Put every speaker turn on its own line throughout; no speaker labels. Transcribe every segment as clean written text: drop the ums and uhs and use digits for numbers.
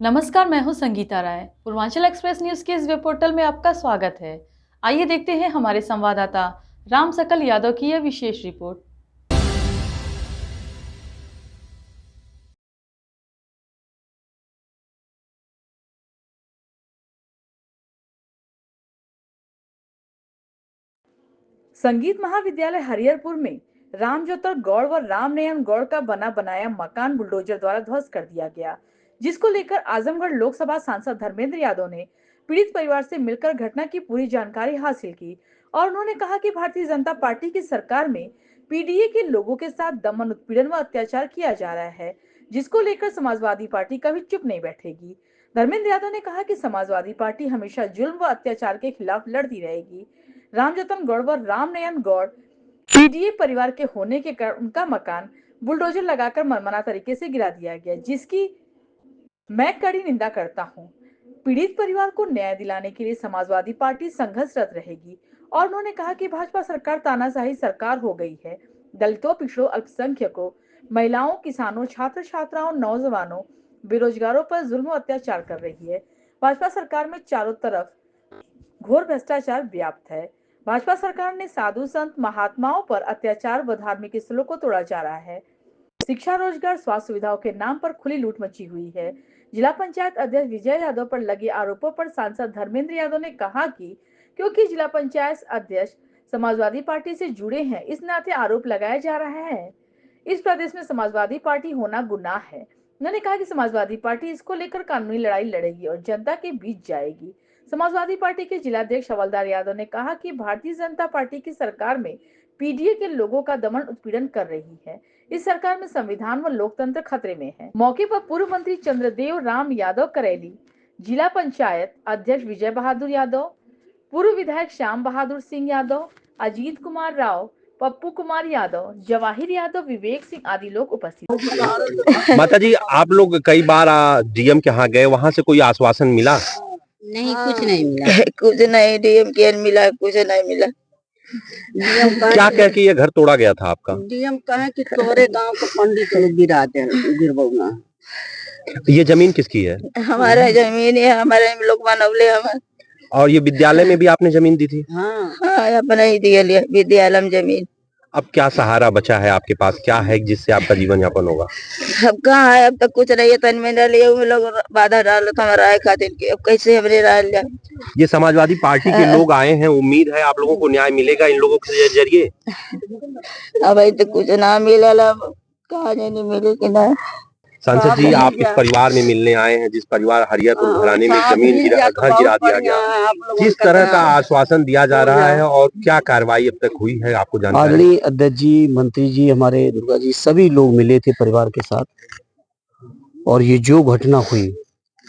नमस्कार, मैं हूं संगीता राय। पूर्वांचल एक्सप्रेस न्यूज के इस वेब पोर्टल में आपका स्वागत है। आइए देखते हैं हमारे संवाददाता राम सकल यादव की यह विशेष रिपोर्ट।
संगीत महाविद्यालय हरिहरपुर में रामजोतर गौड़ व रामनयन गौड़ का बना बनाया मकान बुलडोजर द्वारा ध्वस्त कर दिया गया, जिसको लेकर आजमगढ़ लोकसभा सांसद धर्मेंद्र यादव ने पीड़ित परिवार से मिलकर घटना की पूरी जानकारी हासिल की और उन्होंने कहा कि भारतीय जनता पार्टी की सरकार में पीडीए के लोगों के साथ दमन, उत्पीड़न व अत्याचार किया जा रहा है, जिसको लेकर समाजवादी पार्टी कभी चुप नहीं बैठेगी। धर्मेंद्र यादव ने कहा कि समाजवादी पार्टी हमेशा जुल्म व अत्याचार के खिलाफ लड़ती रहेगी। रामजोतन गौड़ व रामनयन गौड़ पीडीए परिवार के होने के कारण उनका मकान बुलडोजर लगाकर मनमाना तरीके से गिरा दिया गया, जिसकी मैं कड़ी निंदा करता हूं। पीड़ित परिवार को न्याय दिलाने के लिए समाजवादी पार्टी संघर्षरत रहेगी और उन्होंने कहा कि भाजपा सरकार तानाशाही सरकार हो गई है। दलितों, पिछड़ों, अल्पसंख्यकों, महिलाओं, किसानों, छात्र छात्राओं, नौजवानों, बेरोजगारों पर जुल्म और अत्याचार कर रही है। भाजपा सरकार में चारों तरफ घोर भ्रष्टाचार व्याप्त है। भाजपा सरकार ने साधु संत महात्माओं पर अत्याचार व धार्मिक स्थलों को तोड़ा जा रहा है। शिक्षा, रोजगार, स्वास्थ्य सुविधाओं के नाम पर खुली लूट मची हुई है। जिला पंचायत अध्यक्ष विजय यादव पर लगे आरोपों पर सांसद धर्मेंद्र यादव ने कहा कि क्योंकि जिला पंचायत अध्यक्ष समाजवादी पार्टी से जुड़े हैं, इस नाते आरोप लगाया जा रहा है। इस प्रदेश में समाजवादी पार्टी होना गुनाह है। उन्होंने कहा कि समाजवादी पार्टी इसको लेकर कानूनी लड़ाई लड़ेगी और जनता के बीच जाएगी। समाजवादी पार्टी के जिलाध्यक्ष हवलदार यादव ने कहा कि भारतीय जनता पार्टी की सरकार में पीडीए के लोगों का दमन, उत्पीड़न कर रही है। इस सरकार में संविधान व लोकतंत्र खतरे में है। मौके पर पूर्व मंत्री चंद्रदेव राम यादव करेली, जिला पंचायत अध्यक्ष विजय बहादुर यादव, पूर्व विधायक श्याम बहादुर सिंह यादव, अजीत कुमार राव, पप्पू कुमार यादव, जवाहिर यादव, विवेक सिंह आदि लोग उपस्थित।
माता जी, आप लोग कई बार डीएम के यहाँ गए, वहाँ से कोई आश्वासन मिला?
नहीं, कुछ नहीं मिला।
कुछ नहीं, डीएम के मिला, कुछ नहीं मिला।
क्या कह के ये घर तोड़ा गया था आपका?
डीएम कहे कि तोरे गांव को पंडित लोग गिरवाना।
ये जमीन किसकी है?
हमारा जमीन है, हमारे लोग बनौले हमारे।
और ये विद्यालय में भी आपने जमीन दी थी?
हाँ, अपना ही दिया लिया विद्यालय में जमीन।
अब क्या सहारा बचा है आपके पास? क्या है जिससे आपका जीवन यापन होगा?
अब कहाँ है, अब तक कुछ नहीं है। तन में लिए लोग बाधा डालो तो हमारा राय खातिर के, अब कैसे हमने राय लिया?
ये समाजवादी पार्टी के लोग आए हैं, उम्मीद है आप लोगों को न्याय मिलेगा इन लोगों के जरिए?
अब तो कुछ ना मिला, कहा नहीं मिले कि ना।
सांसद जी, आप इस परिवार में मिलने आए हैं जिस परिवार हरिहरपुर घराने में घर गिरा दिया गया, किस तरह का आश्वासन दिया जा रहा है और क्या कार्रवाई अब तक हुई है, आपको जानकारी?
आदरणीय अध्यक्ष जी, मंत्री जी, हमारे दुर्गा जी, सभी लोग मिले थे परिवार के साथ। और ये जो घटना हुई,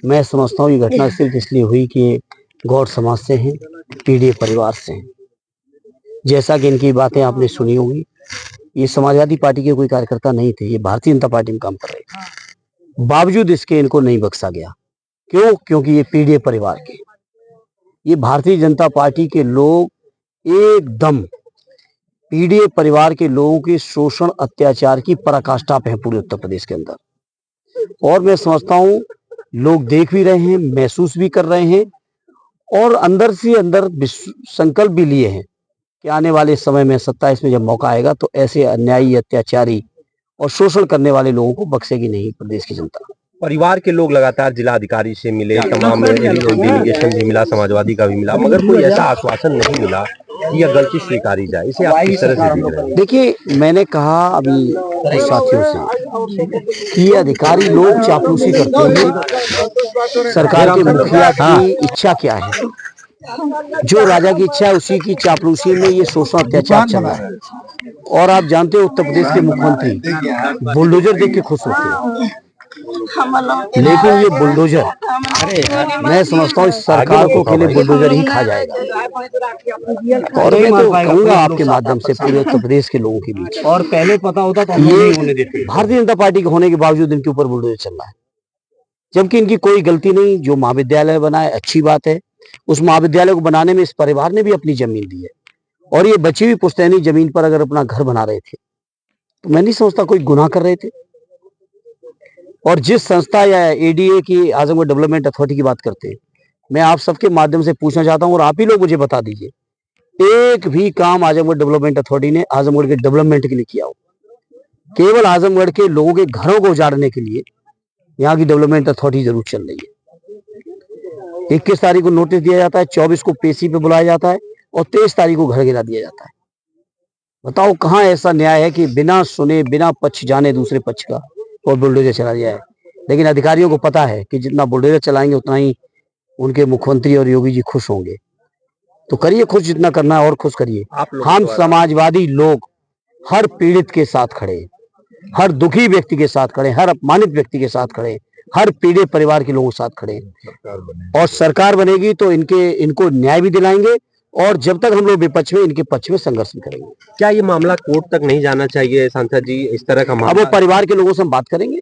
मैं समझता हूँ ये घटना सिर्फ इसलिए हुई कि गौड़ समाज से हैं, पीडीए परिवार से हैं। जैसा कि इनकी बातें आपने सुनी होगी, ये समाजवादी पार्टी के कोई कार्यकर्ता नहीं थे, ये भारतीय जनता पार्टी में काम कर रहे थे। बावजूद इसके इनको नहीं बख्शा गया। क्यों? क्योंकि ये पीडीए परिवार के, ये भारतीय जनता पार्टी के लोग एकदम पीडीए परिवार के लोगों के शोषण, अत्याचार की पराकाष्ठा पे है पूरे उत्तर प्रदेश के अंदर। और मैं समझता हूँ लोग देख भी रहे हैं, महसूस भी कर रहे हैं और अंदर से अंदर संकल्प भी लिए हैं कि आने वाले समय में 27 में जब मौका आएगा तो ऐसे अन्यायी, अत्याचारी और शोषण करने वाले लोगों को बख्शेगी नहीं प्रदेश की जनता।
परिवार के लोग लगातार जिला अधिकारी से मिले, तमाम डेलीगेशन भी मिला, समाजवादी का भी मिला, मगर कोई ऐसा आश्वासन नहीं मिला कि यह गलती स्वीकारी जाए। इसे आप किस तरह से देख रहे हैं?
देखिए, मैंने कहा अभी साथियों से कि ये अधिकारी लोग चापलूसी करते हैं। सरकार के मुखिया की इच्छा क्या है? जो राजा की इच्छा है उसी की चापलूसी में ये शोषण, अत्याचार चला है। और आप जानते हो उत्तर प्रदेश के मुख्यमंत्री बुलडोजर देख के खुश होते हैं, लेकिन ये बुलडोजर, मैं समझता हूँ इस सरकार को अकेले बुलडोजर ही खा जाएगा। और मैं तो कहूँगा आपके माध्यम से पूरे उत्तर प्रदेश के लोगों के बीच, और पहले पता होता तो ये होने देते। भारतीय जनता पार्टी के होने के बावजूद इनके ऊपर बुलडोजर चल रहा है, जबकि इनकी कोई गलती नहीं। जो महाविद्यालय बना है अच्छी बात है, उस महाविद्यालय को बनाने में इस परिवार ने भी अपनी जमीन दी है। और ये बची हुई पुश्तैनी जमीन पर अगर अपना घर बना रहे थे तो मैं नहीं समझता कोई गुनाह कर रहे थे। और जिस संस्था या एडीए की आजमगढ़ डेवलपमेंट अथॉरिटी की बात करते हैं, मैं आप सबके माध्यम से पूछना चाहता हूं और आप ही लोग मुझे बता दीजिए, एक भी काम आजमगढ़ डेवलपमेंट अथॉरिटी ने आजमगढ़ के डेवलपमेंट के लिए किया हो? केवल आजमगढ़ के लोगों के घरों को उजाड़ने के लिए यहाँ की डेवलपमेंट अथॉरिटी जरूर चल रही है। 21 तारीख को नोटिस दिया जाता है, 24 को पेशी पे बुलाया जाता है और 23 तारीख को घर गिरा दिया जाता है। बताओ कहाँ ऐसा न्याय है कि बिना सुने, बिना पक्ष जाने दूसरे पक्ष का और बुलडोजर चला दिया है। लेकिन अधिकारियों को पता है कि जितना बुलडोजर चलाएंगे उतना ही उनके मुख्यमंत्री और योगी जी खुश होंगे। तो करिए खुश, जितना करना है और खुश करिए। हम समाजवादी लोग हर पीड़ित के साथ खड़े, हर दुखी व्यक्ति के साथ खड़े, हर अपमानित व्यक्ति के साथ खड़े, हर पीड़ित परिवार के लोगों के साथ खड़े। और सरकार बनेगी तो इनको न्याय भी दिलाएंगे और जब तक हम लोग विपक्ष में, इनके पक्ष में संघर्ष भी करेंगे।
क्या ये मामला कोर्ट तक नहीं जाना चाहिए सांसद जी? इस तरह का मामला
अब वो परिवार के लोगों से हम बात करेंगे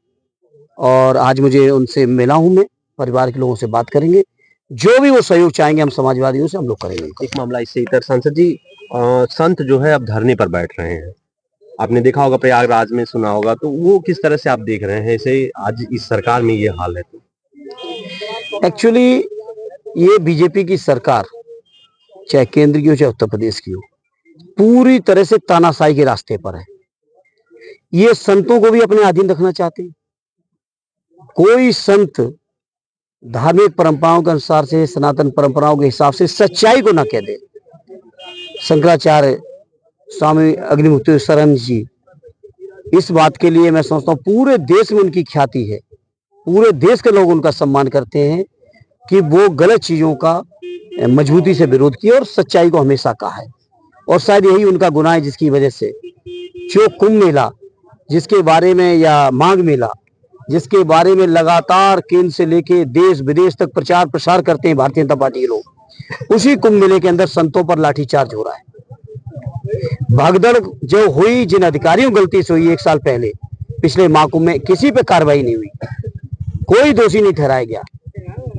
और आज मुझे उनसे मिला हूं, मैं परिवार के लोगों से बात करेंगे, जो भी वो सहयोग चाहेंगे हम समाजवादियों से हम लोग करेंगे।
एक मामला इससे इधर सांसद जी, संत जो है अब धरने पर बैठ रहे हैं। आपने देखा होगा, प्रयागराज में सुना होगा, तो वो किस तरह से आप देख रहे हैं इसे? आज इस सरकार में ये हाल है तो
एक्चुअली ये बीजेपी की सरकार, चाहे केंद्र की हो चाहे उत्तर प्रदेश की हो, पूरी तरह से तानाशाही के रास्ते पर है। ये संतों को भी अपने अधीन रखना चाहते हैं। कोई संत धार्मिक परंपराओं के अनुसार से, सनातन परंपराओं के हिसाब से सच्चाई को न कह दे। शंकराचार्य स्वामी अग्निमुक्तेश्वरानंद जी, इस बात के लिए मैं समझता हूँ पूरे देश में उनकी ख्याति है, पूरे देश के लोग उनका सम्मान करते हैं कि वो गलत चीजों का मजबूती से विरोध किया और सच्चाई को हमेशा कहा है। और शायद यही उनका गुनाह है जिसकी वजह से जो कुंभ मेला जिसके बारे में, या माघ मेला जिसके बारे में लगातार केंद्र से लेके देश विदेश तक प्रचार प्रसार करते हैं भारतीय जनता पार्टी के लोग, उसी कुंभ मेले के अंदर संतों पर लाठीचार्ज हो रहा है। भगदड़ जो हुई, जिन अधिकारियों गलती से हुई 1 साल पहले पिछले महाकुंभ में, किसी पे कार्रवाई नहीं हुई, कोई दोषी नहीं ठहराया गया,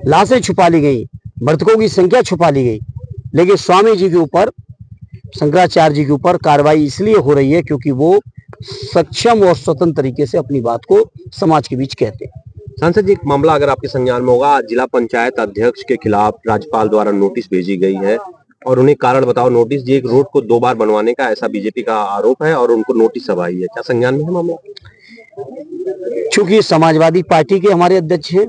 लाशें छुपा ली गई, मृतकों की संख्या छुपा ली गई। लेकिन स्वामी जी के ऊपर, शंकराचार्य जी के ऊपर कार्रवाई इसलिए हो रही है क्योंकि वो सक्षम और स्वतंत्र तरीके से अपनी बात को समाज के बीच कहते हैं।
सांसद जी, एक मामला अगर आपके संज्ञान में होगा, जिला पंचायत अध्यक्ष के खिलाफ राज्यपाल द्वारा नोटिस भेजी गई है और उन्हें कारण बताओ नोटिस जी, एक रोड को 2 बार बनवाने का ऐसा बीजेपी का आरोप है और उनको नोटिस अब आई है। क्या संज्ञान में है मामला?
चूंकि समाजवादी पार्टी के हमारे अध्यक्ष हैं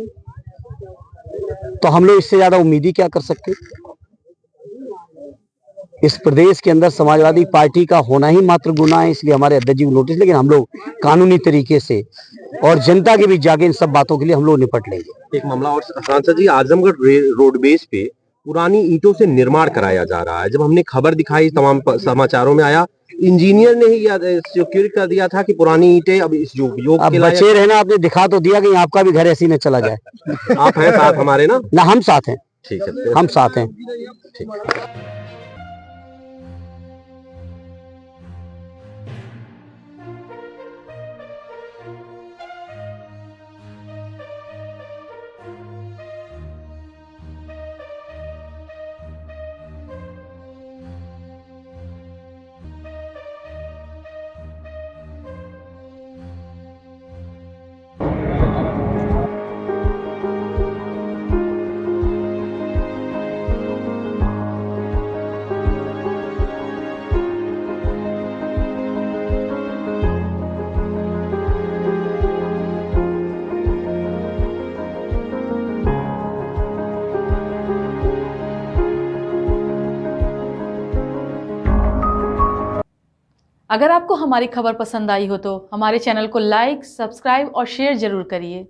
तो हम लोग इससे ज्यादा उम्मीद ही क्या कर सकते। इस प्रदेश के अंदर समाजवादी पार्टी का होना ही मात्र गुनाह है, इसलिए हमारे अध्यक्ष जी को नोटिस। लेकिन हम लोग कानूनी तरीके से और जनता के बीच जाके इन सब बातों के लिए हम लोग निपट लेंगे।
एक मामला और सांसद जी, आजमगढ़ रोडवेज पे पुरानी ईंटों से निर्माण कराया जा रहा है। जब हमने खबर दिखाई, तमाम समाचारों में आया, इंजीनियर ने ही सिक्योर कर दिया था कि पुरानी ईंटें अब इस योग
अब बचे रहना, आपने दिखा तो दिया कि आपका भी घर ऐसी न चला जाए।
आप हैं साथ हमारे ना?
हम साथ हैं।
ठीक है,
हम साथ हैं।
ठीक।
अगर आपको हमारी खबर पसंद आई हो तो हमारे चैनल को लाइक, सब्सक्राइब और शेयर जरूर करिए।